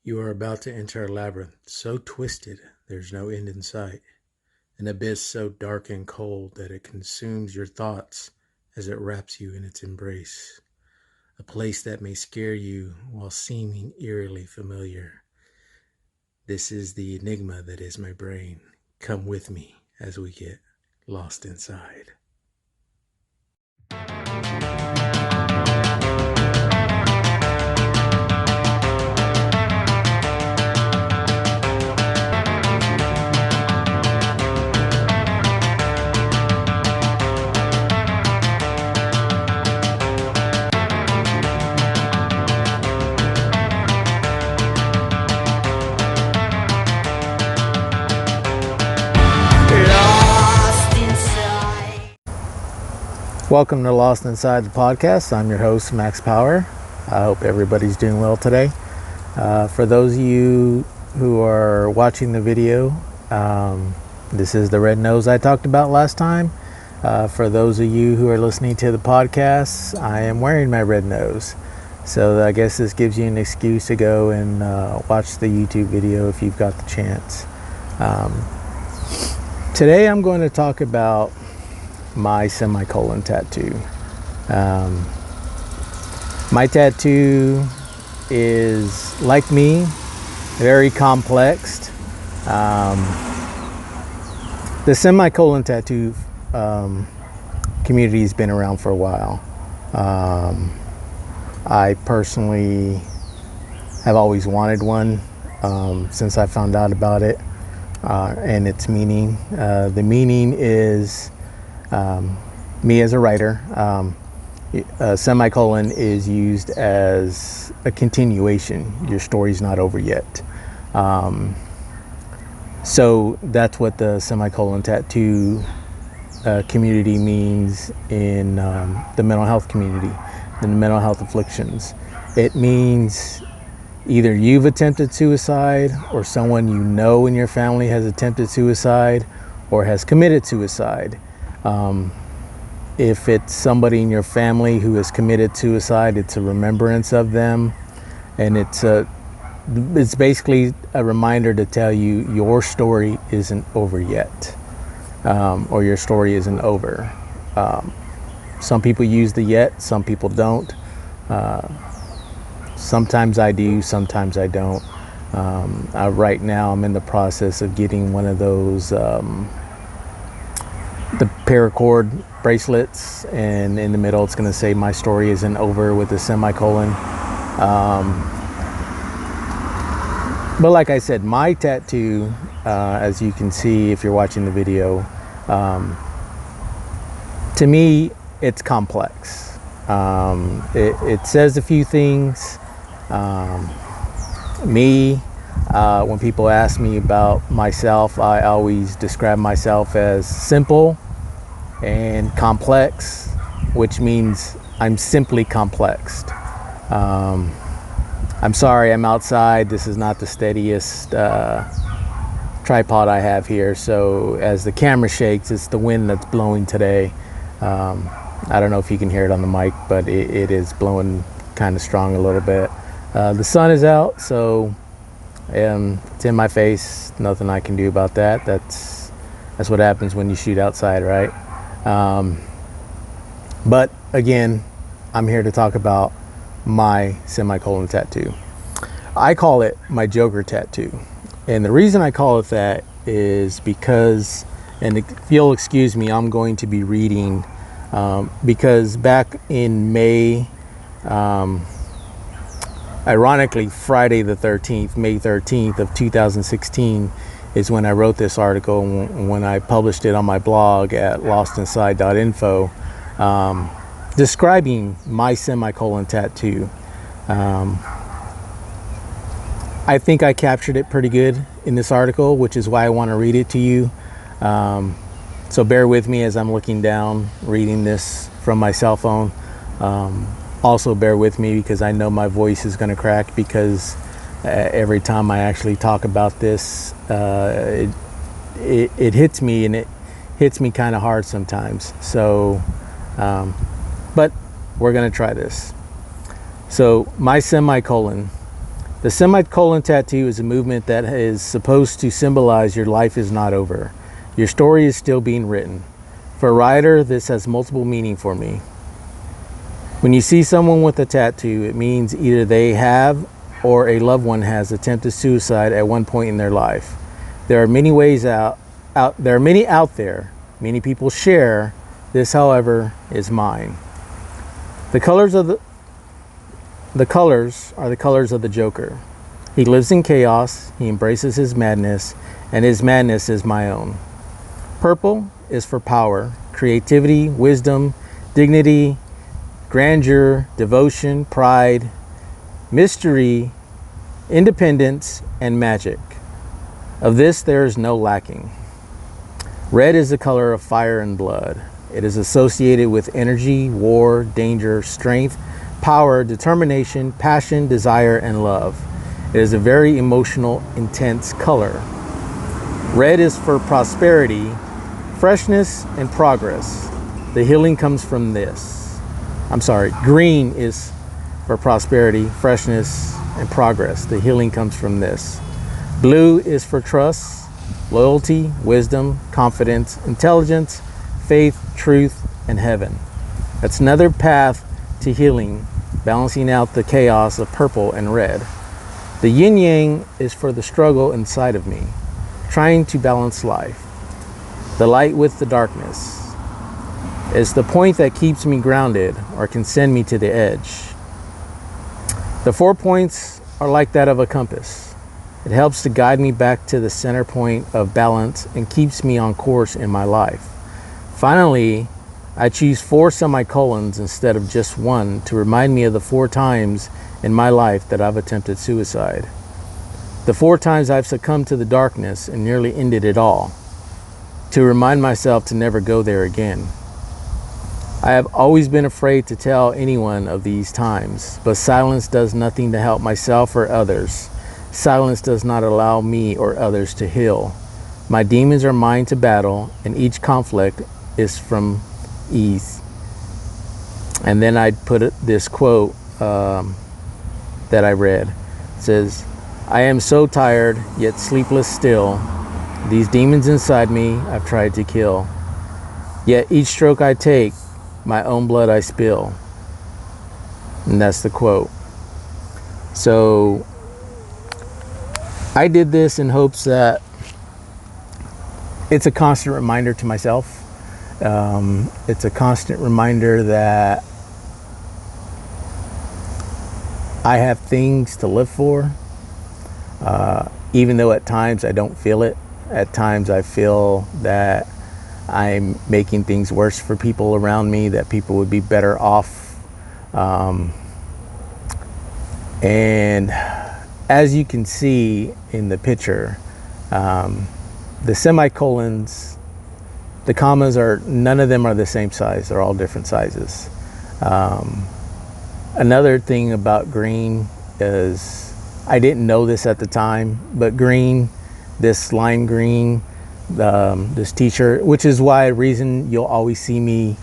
You are about to enter a labyrinth so twisted there's no end in sight, an abyss so dark and cold that it consumes your thoughts as it wraps you in its embrace, a place that may scare you while seeming eerily familiar. This is the enigma that is my brain. Come with me as we get lost inside. Welcome to Lost Inside the podcast. I'm your host, Max Power. I hope everybody's doing well today. For those of you who are watching the video, this is the red nose I talked about last time. For those of you who are listening to the podcast, I am wearing my red nose. So I guess this gives you an excuse to go and watch the YouTube video if you've got the chance. Today I'm going to talk about my semicolon tattoo. My tattoo is, like me, very complex. The semicolon tattoo community has been around for a while. I personally have always wanted one since I found out about it and its meaning. The meaning is me as a writer. A semicolon is used as a continuation. Your story's not over yet. So that's what the semicolon tattoo community means in the mental health community, in the mental health afflictions. It means either you've attempted suicide, or someone you know in your family has attempted suicide or has committed suicide. If it's somebody in your family who has committed suicide, it's a remembrance of them, and it's basically a reminder to tell you your story isn't over yet, or your story isn't over. Some people use the yet, some people don't. Sometimes I do, sometimes I don't. Right now I'm in the process of getting one of those the paracord bracelets, and in the middle it's going to say my story isn't over with a semicolon. But like I said, my tattoo, as you can see if you're watching the video, to me it's complex. It says a few things. When people ask me about myself, I always describe myself as simple and complex, which means I'm simply complex. I'm sorry, I'm outside. This is not the steadiest tripod I have here, so as the camera shakes, it's the wind that's blowing today. I don't know if you can hear it on the mic, but it is blowing kind of strong a little bit. The sun is out, so it's in my face. Nothing I can do about that. That's what happens when you shoot outside, right? But again, I'm here to talk about my semicolon tattoo. I call it my Joker tattoo, and the reason I call it that is because, and if you'll excuse me, I'm going to be reading because back in May, ironically, Friday the 13th, May 13th of 2016 is when I wrote this article, when I published it on my blog at lostinside.info, describing my semicolon tattoo. I think I captured it pretty good in this article, which is why I want to read it to you. So bear with me as I'm looking down, reading this from my cell phone. Also bear with me because I know my voice is going to crack, because every time I actually talk about this, it hits me, and it hits me kind of hard sometimes. So, but we're going to try this. So my semicolon The semicolon tattoo is a movement that is supposed to symbolize your life is not over. Your story is still being written. For a writer, this has multiple meaning for me. When you see someone with a tattoo, it means either they have or a loved one has attempted suicide at one point in their life. There are many ways out there. Many people share. This, however, is mine. The colors are the colors of the Joker. He lives in chaos, he embraces his madness, and his madness is my own. Purple is for power, creativity, wisdom, dignity, grandeur, devotion, pride, mystery, independence, and magic. Of this there is no lacking. Red is the color of fire and blood. It is associated with energy, war, danger, strength, power, determination, passion, desire, and love. It is a very emotional, intense color. Red is for prosperity, freshness, and progress. The healing comes from this. Green is for prosperity, freshness, and progress. The healing comes from this. Blue is for trust, loyalty, wisdom, confidence, intelligence, faith, truth, and heaven. That's another path to healing, balancing out the chaos of purple and red. The yin yang is for the struggle inside of me, trying to balance life. The light with the darkness is the point that keeps me grounded or can send me to the edge. The 4 points are like that of a compass. It helps to guide me back to the center point of balance and keeps me on course in my life. Finally, I choose 4 semicolons instead of just one to remind me of the 4 times in my life that I've attempted suicide. The 4 times I've succumbed to the darkness and nearly ended it all, to remind myself to never go there again. I have always been afraid to tell anyone of these times, but silence does nothing to help myself or others. Silence does not allow me or others to heal. My demons are mine to battle, and each conflict is from ease. And then I'd put this quote that I read. It says, I am so tired, yet sleepless still. These demons inside me I've tried to kill. Yet each stroke I take, my own blood I spill. And that's the quote. So I did this in hopes that it's a constant reminder to myself. It's a constant reminder that I have things to live for, even though at times I don't feel it. At times I feel that I'm making things worse for people around me, that people would be better off. And as you can see in the picture, the semicolons, the commas none of them are the same size. They're all different sizes. Another thing about green is, I didn't know this at the time, but green, this lime green, this t-shirt, which is reason you'll always see me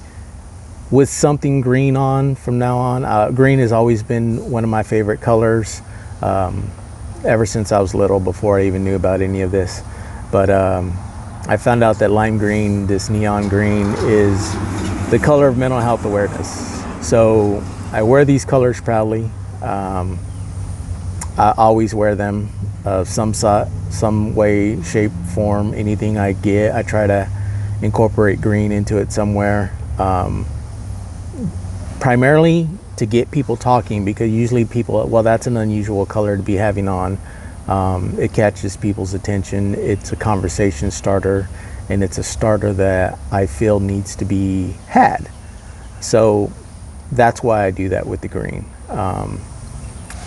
with something green on from now on. Green has always been one of my favorite colors, ever since I was little, before I even knew about any of this. But I found out that lime green, this neon green, is the color of mental health awareness. So I wear these colors proudly. I always wear them of some way, shape, form. Anything I get, I try to incorporate green into it somewhere. Primarily to get people talking, because usually people, well, that's an unusual color to be having on. It catches people's attention. It's a conversation starter, and it's a starter that I feel needs to be had. So that's why I do that with the green.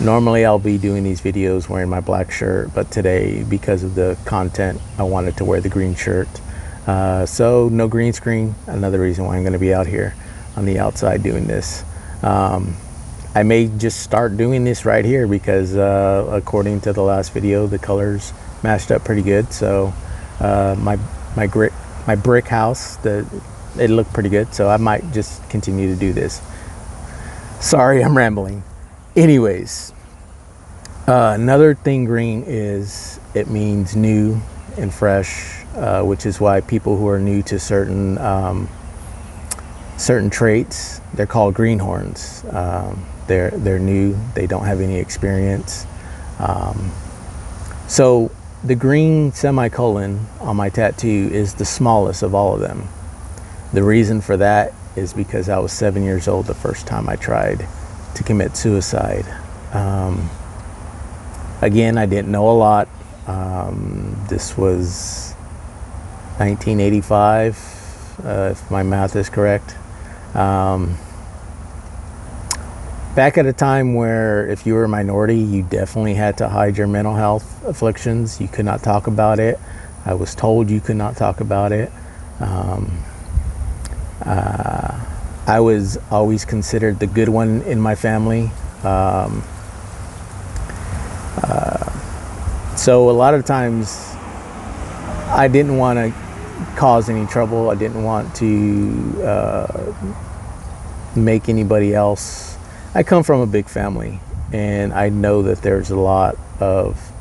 Normally I'll be doing these videos wearing my black shirt, but today, because of the content, I wanted to wear the green shirt. So no green screen, another reason why I'm going to be out here on the outside doing this. I may just start doing this right here because according to the last video, the colors matched up pretty good. So my brick house, it looked pretty good. So I might just continue to do this. Sorry, I'm rambling. Anyways, Another thing green is it means new and fresh, which is why people who are new to certain traits, they're called greenhorns. They're new. They don't have any experience. So the green semicolon on my tattoo is the smallest of all of them. The reason for that is because I was 7 years old the first time I tried to commit suicide. Again, I didn't know a lot. This was 1985, if my math is correct. Back at a time where if you were a minority, you definitely had to hide your mental health afflictions. You could not talk about it. I was told you could not talk about it. I was always considered the good one in my family. So a lot of times I didn't want to cause any trouble. I didn't want to make anybody else. I come from a big family, and I know that there's a lot of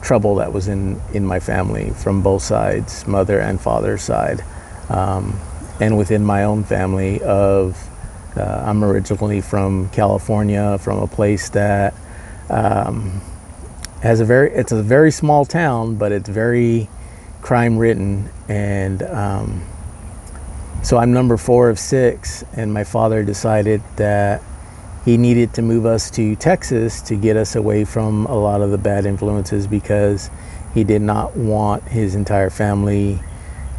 trouble that was in my family from both sides, mother and father's side. And within my own family I'm originally from California, from a place that it's a very small town, but it's very crime ridden. And so I'm number 4 of 6, and my father decided that he needed to move us to Texas to get us away from a lot of the bad influences, because he did not want his entire family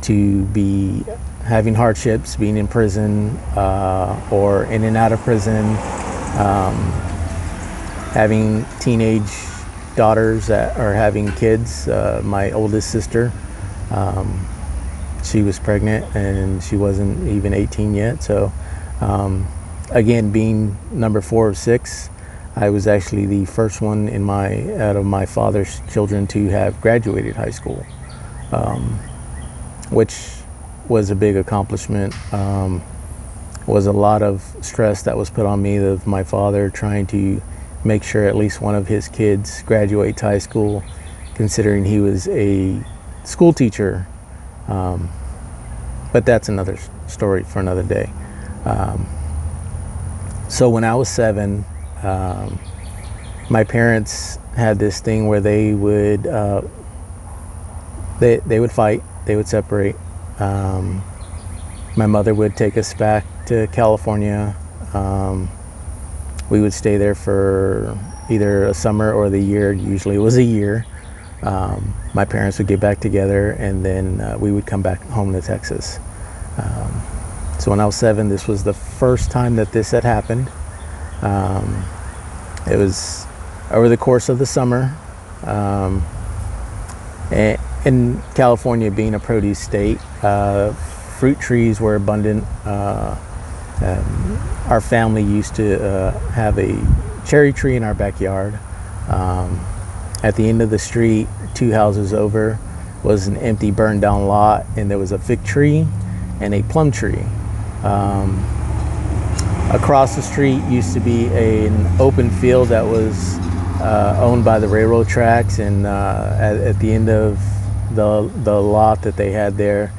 to be having hardships, being in prison or in and out of prison, having teenage daughters that are having kids. My oldest sister, she was pregnant and she wasn't even 18 yet. So again, being number 4 of 6, I was actually the first one out of my father's children to have graduated high school, which was a big accomplishment. Was a lot of stress that was put on me of my father trying to make sure at least one of his kids graduates high school, considering he was a school teacher. But that's another story for another day. So when I was 7, my parents had this thing where they would fight, they would separate. My mother would take us back to California. We would stay there for either a summer or the year. Usually it was a year. My parents would get back together, and then we would come back home to Texas. So when I was 7, this was the first time that this had happened. It was over the course of the summer. In California being a produce state, fruit trees were abundant. Our family used to have a cherry tree in our backyard. At the end of the street, 2 houses over, was an empty burned down lot, and there was a fig tree and a plum tree. Across the street used to be an open field that was owned by the railroad tracks, and at the end of the lot that they had there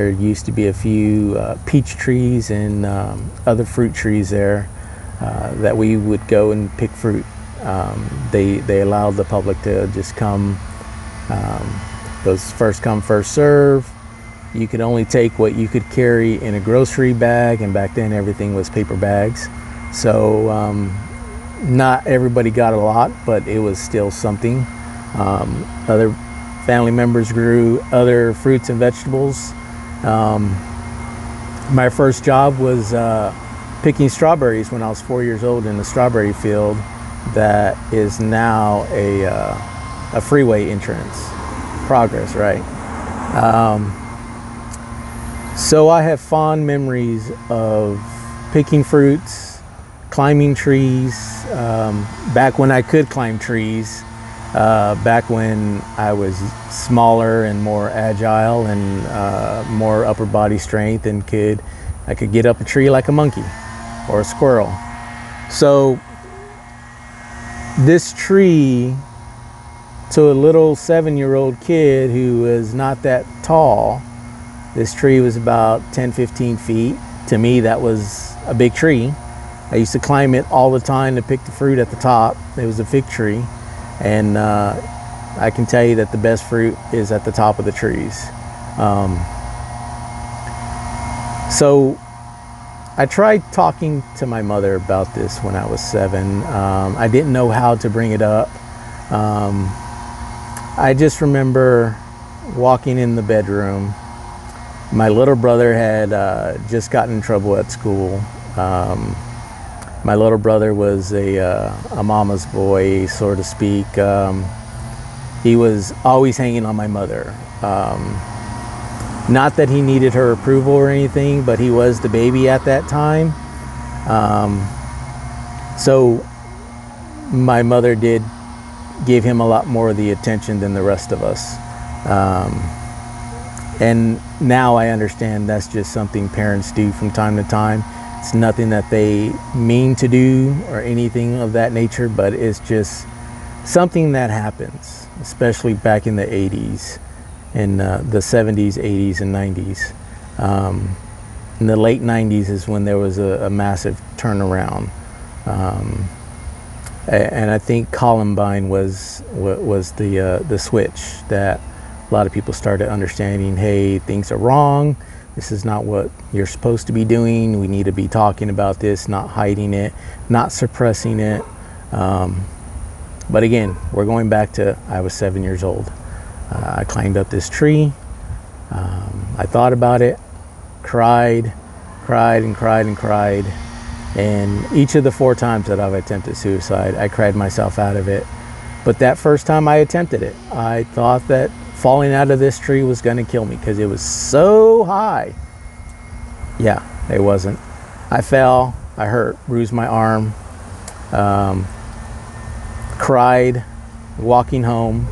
used to be a few peach trees and other fruit trees there that we would go and pick fruit. They allowed the public to just come. It was first come, first serve. You could only take what you could carry in a grocery bag, and back then everything was paper bags. So not everybody got a lot, but it was still something. Other family members grew other fruits and vegetables. My first job was picking strawberries when I was 4 years old in a strawberry field that is now a freeway entrance. Progress, right? So I have fond memories of picking fruits, climbing trees, back when I could climb trees, back when I was smaller and more agile and more upper body strength, and I could get up a tree like a monkey or a squirrel. So this tree, to a little 7-year-old kid who was not that tall, this tree was about 10-15 feet. To me, that was a big tree. I used to climb it all the time to pick the fruit at the top. It was a fig tree, and I can tell you that the best fruit is at the top of the trees. So I tried talking to my mother about this when I was 7. I didn't know how to bring it up. I just remember walking in the bedroom. My little brother had just gotten in trouble at school. My little brother was a mama's boy, so to speak. He was always hanging on my mother. Not that he needed her approval or anything, but he was the baby at that time. So my mother did give him a lot more of the attention than the rest of us. And now I understand that's just something parents do from time to time. It's nothing that they mean to do or anything of that nature, but it's just something that happens, especially back in the 80s, in the 70s, 80s, and 90s. In the late 90s is when there was a massive turnaround. And I think Columbine was the switch that a lot of people started understanding, hey, things are wrong. This is not what you're supposed to be doing. We need to be talking about this, not hiding it, not suppressing it. But again, we're going back to I was 7 years old. I climbed up this tree. I thought about it, cried. And each of the 4 times that I've attempted suicide, I cried myself out of it. But that first time I attempted it, I thought that falling out of this tree was going to kill me because it was so high. Yeah, it wasn't. I fell, I hurt, bruised my arm, cried, walking home.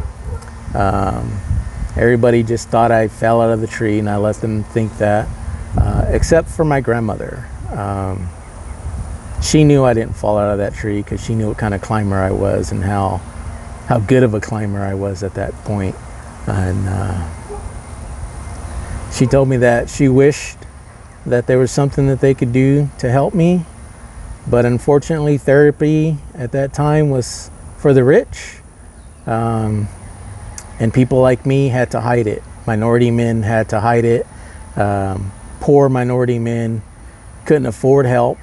Everybody just thought I fell out of the tree, and I let them think that, except for my grandmother. She knew I didn't fall out of that tree because she knew what kind of climber I was and how good of a climber I was at that point. And she told me that she wished that there was something that they could do to help me, but unfortunately therapy at that time was for the rich, and people like me had to hide it. Minority men had to hide it. Poor minority men couldn't afford help.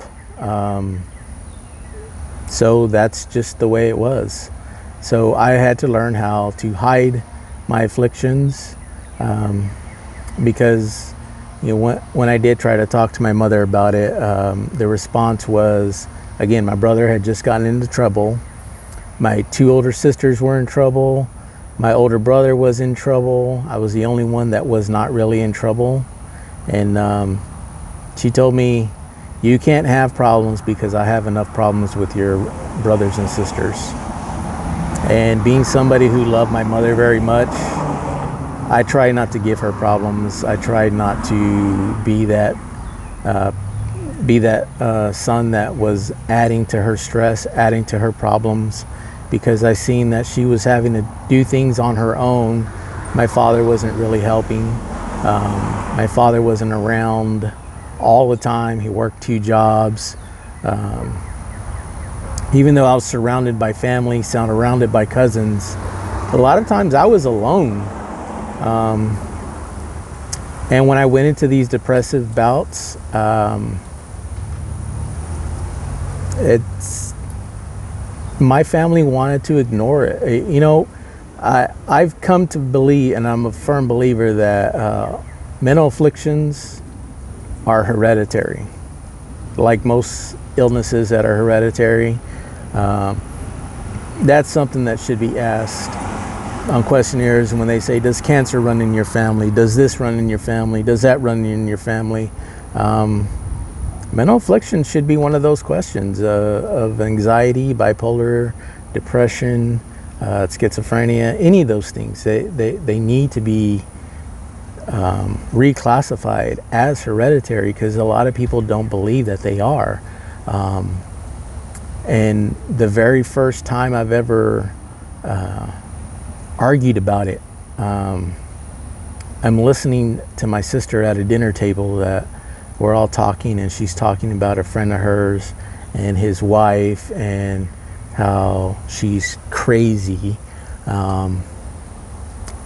So that's just the way it was. So I had to learn how to hide my afflictions, because when I did try to talk to my mother about it, the response was, again, my brother had just gotten into trouble. My 2 older sisters were in trouble. My older brother was in trouble. I was the only one that was not really in trouble. And she told me, you can't have problems because I have enough problems with your brothers and sisters. And being somebody who loved my mother very much, I tried not to give her problems. I tried not to be that son that was adding to her stress, adding to her problems, because I seen that she was having to do things on her own. My father wasn't really helping. My father wasn't around all the time. He worked 2 jobs. Even though I was surrounded by family, surrounded by cousins, a lot of times I was alone. And when I went into these depressive bouts, my family wanted to ignore it. I've come to believe, and I'm a firm believer, that mental afflictions are hereditary. Like most illnesses that are hereditary, that's something that should be asked on questionnaires. And when they say, does cancer run in your family? Does this run in your family? Does that run in your family? Mental affliction should be one of those questions of anxiety, bipolar, depression, schizophrenia, any of those things. They need to be reclassified as hereditary, because a lot of people don't believe that they are. And the very first time I've ever argued about it, I'm listening to my sister at a dinner table that we're all talking, and she's talking about a friend of hers and his wife and how she's crazy, and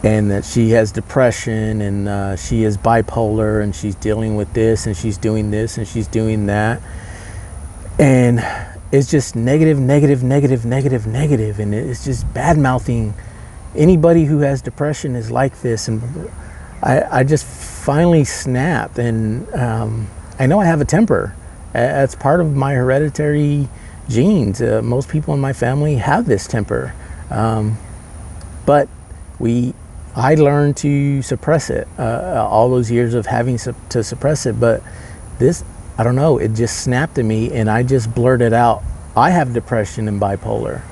that she has depression, and she is bipolar, and she's dealing with this, and she's doing this, and she's doing that. And it's just negative, negative, negative, negative, negative. And it's just bad mouthing anybody who has depression is like this. And I just finally snapped. And I know I have a temper. That's part of my hereditary genes. Most people in my family have this temper. But I learned to suppress it, all those years of having to suppress it. But this, I don't know, it just snapped at me, and I just blurted out, I have depression and bipolar.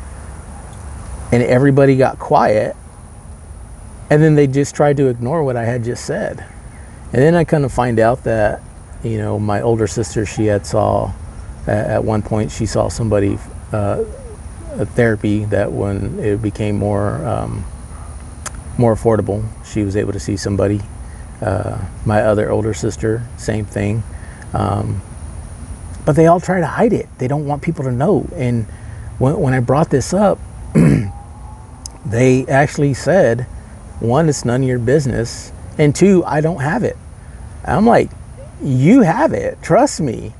And everybody got quiet, and then they just tried to ignore what I had just said. And then I kind of find out that, my older sister, she had at one point, she saw somebody, a therapy, that when it became more affordable, she was able to see somebody. My other older sister, same thing. But they all try to hide it. They don't want people to know. And when I brought this up, they actually said, one, it's none of your business, and two, I don't have it. I'm like, you have it, trust me.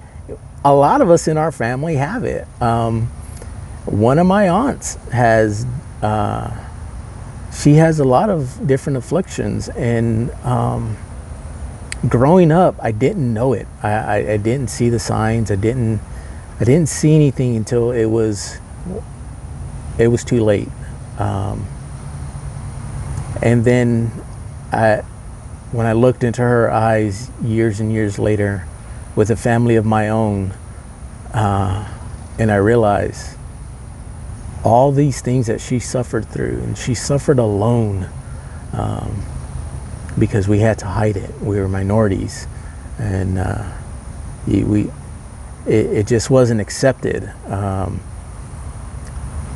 A lot of us in our family have it. One of my aunts has, she has a lot of different afflictions, and growing up, I didn't know it. I didn't see the signs. I didn't see anything until it was too late. And then when I looked into her eyes years and years later with a family of my own, and I realized all these things that she suffered through, and she suffered alone, because we had to hide it. We were minorities, and it just wasn't accepted.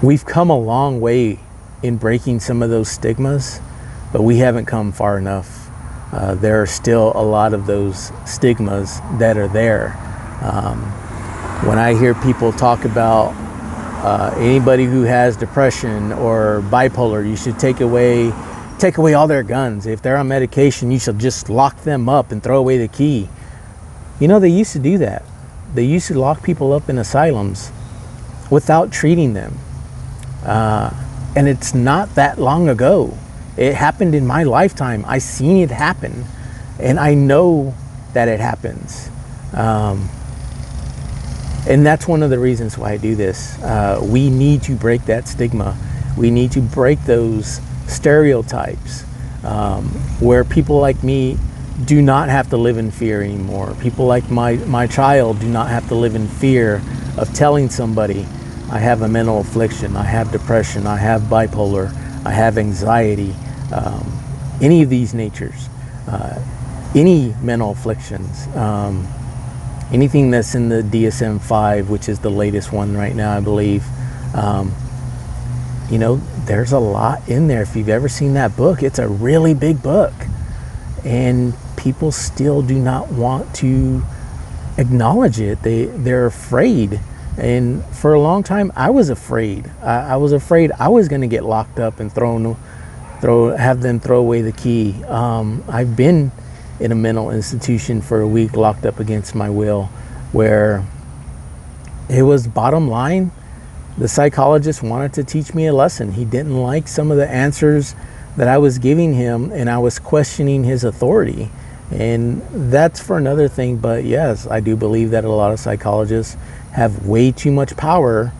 We've come a long way in breaking some of those stigmas, but we haven't come far enough. There are still a lot of those stigmas that are there. When I hear people talk about anybody who has depression or bipolar, you should take away all their guns. If they're on medication, you should just lock them up and throw away the key. They used to do that. They used to lock people up in asylums without treating them. And it's not that long ago. It happened in my lifetime. I seen it happen, and I know that it happens. And that's one of the reasons why I do this. We need to break that stigma. We need to break those stereotypes, where people like me do not have to live in fear anymore. People like my child do not have to live in fear of telling somebody, I have a mental affliction, I have depression, I have bipolar, I have anxiety, any of these natures, any mental afflictions, anything that's in the DSM-5, which is the latest one right now, I believe. There's a lot in there. If you've ever seen that book, it's a really big book, and people still do not want to acknowledge it. They're afraid. And for a long time, I was afraid. I was afraid I was going to get locked up and have them throw away the key. I've been in a mental institution for a week, locked up against my will, where it was bottom line, the psychologist wanted to teach me a lesson. He didn't like some of the answers that I was giving him, and I was questioning his authority. And that's for another thing. But yes, I do believe that a lot of psychologists have way too much power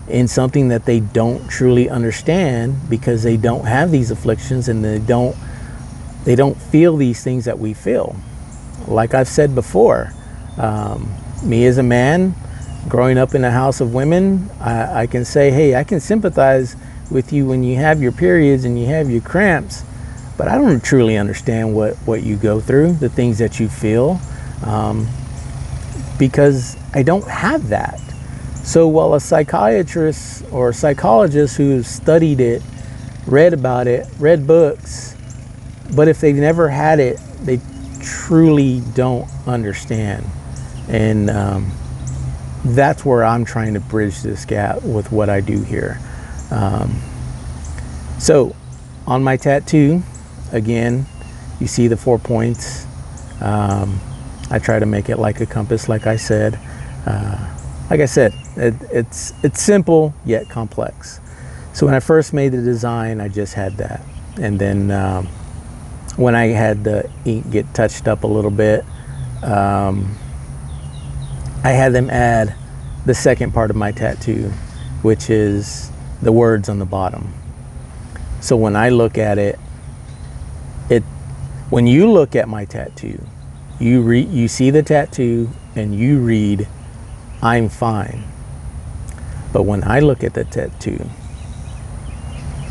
in something that they don't truly understand, because they don't have these afflictions, and they don't feel these things that we feel. Like I've said before, me as a man growing up in a house of women, I can say, hey, I can sympathize with you when you have your periods and you have your cramps, but I don't truly understand what you go through, the things that you feel, because I don't have that. So while a psychiatrist or psychologist who's studied it, read about it, read books, but if they've never had it, they truly don't understand. And that's where I'm trying to bridge this gap with what I do here. So on my tattoo, again, you see the 4 points. I try to make it like a compass, like I said. It's simple yet complex. So when I first made the design, I just had that. And then when I had the ink get touched up a little bit, I had them add the second part of my tattoo, which is the words on the bottom. So when I look at it, when you look at my tattoo, you see the tattoo and you read, "I'm fine." But when I look at the tattoo,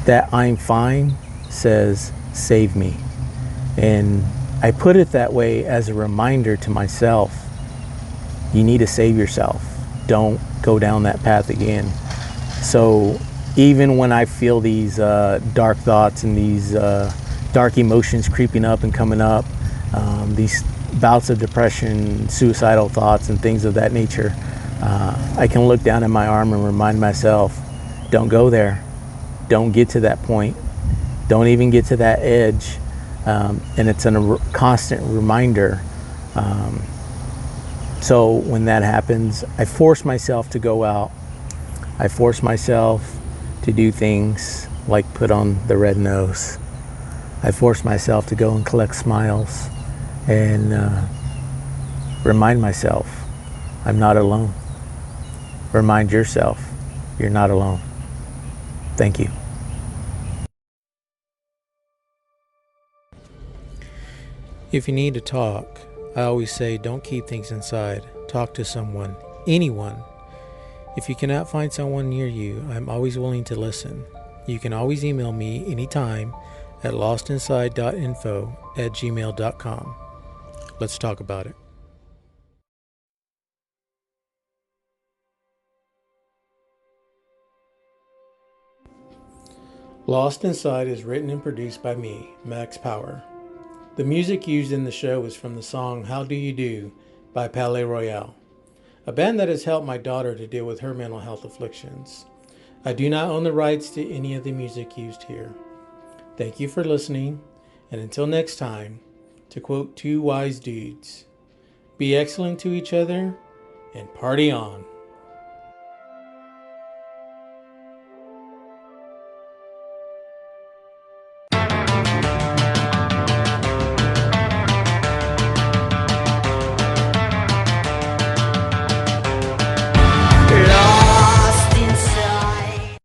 that "I'm fine" says, "Save me." And I put it that way as a reminder to myself, you need to save yourself. Don't go down that path again. So even when I feel these dark thoughts and these dark emotions creeping up and coming up, these bouts of depression, suicidal thoughts, and things of that nature, I can look down at my arm and remind myself, don't go there. Don't get to that point. Don't even get to that edge. And it's a constant reminder. So when that happens, I force myself to go out. I force myself to do things like put on the red nose. I force myself to go and collect smiles and remind myself I'm not alone. Remind yourself you're not alone. Thank you. If you need to talk, I always say don't keep things inside. Talk to someone, anyone. If you cannot find someone near you, I'm always willing to listen. You can always email me anytime at lostinside.info@gmail.com. Let's talk about it. Lost Inside is written and produced by me, Max Power. The music used in the show is from the song How Do You Do by Palais Royale, a band that has helped my daughter to deal with her mental health afflictions. I do not own the rights to any of the music used here. Thank you for listening, and until next time, to quote two wise dudes, be excellent to each other and party on.